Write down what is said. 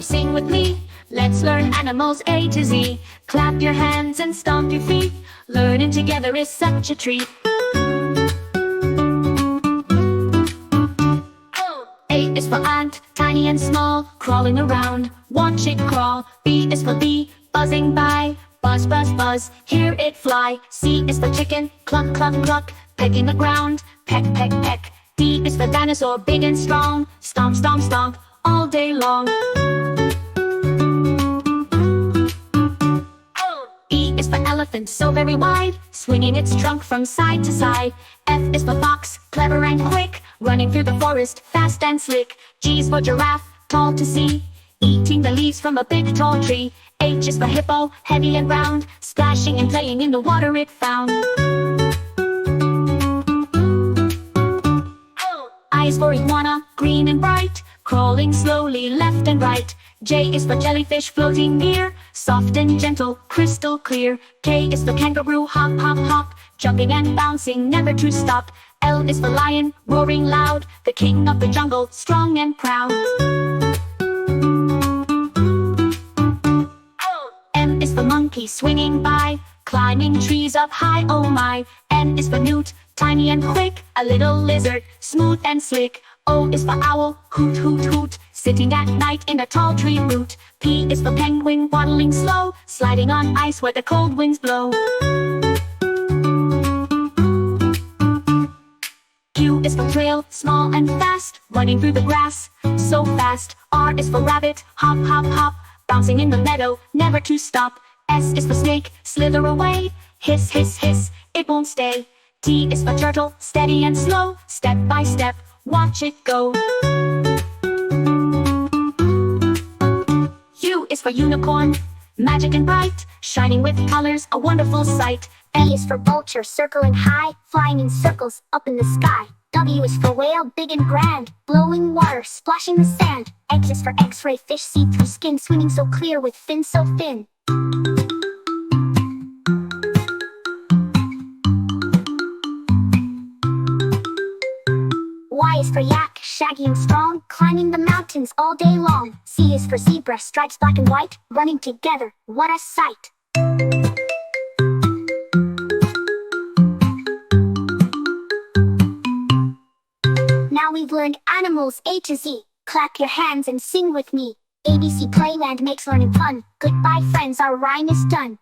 sing with me. Let's learn animals A to Z. Clap your hands and stomp your feet. Learning together is such a treat. A is for ant, tiny and small, crawling around. Watch it crawl. B is for bee, buzzing by. Buzz, buzz, buzz, hear it fly. C is for chicken, cluck, cluck, cluck, pecking the ground. Peck, peck, peck. D is for dinosaur, big and strong. Stomp, stomp, stomp, all day long. E is for elephant, so very wide, swinging its trunk from side to side. F is for fox, clever and quick, running through the forest, fast and slick. G is for giraffe, tall to see, eating the leaves from a big tall tree. H is for hippo, heavy and round, splashing and playing in the water it found. I is for iguana, green and bright, crawling slowly left and right. J is for jellyfish, floating near, soft and gentle, crystal clear. K is for kangaroo, hop, hop, hop, jumping and bouncing, never to stop. L is for lion, roaring loud, the king of the jungle, strong and proud. M is for monkey, swinging by, climbing trees up high, oh my. N is for newt, tiny and quick, a little lizard, smooth and slick. O is for owl, hoot, hoot, hoot, sitting at night in a tall tree root. P is for penguin, waddling slow, sliding on ice where the cold winds blow. Q is for quail, small and fast, running through the grass, so fast. R is for rabbit, hop, hop, hop, bouncing in the meadow, never to stop. S is for snake, slither away, hiss, hiss, hiss, it won't stay. T is for turtle, steady and slow, step by step, watch it go. U is for unicorn, magic and bright, shining with colors, a wonderful sight. V is for vulture, circling high, flying in circles up in the sky. W is for whale, big and grand, blowing water, splashing the sand. X is for X-ray fish, see-through skin, swimming so clear with fins so thin. Y is for yak, shaggy and strong, climbing the mountains all day long. Z is for zebra, stripes black and white, running together, what a sight. Now we've learned animals A to Z. Clap your hands and sing with me. ABC Playland makes learning fun. Goodbye friends, our rhyme is done.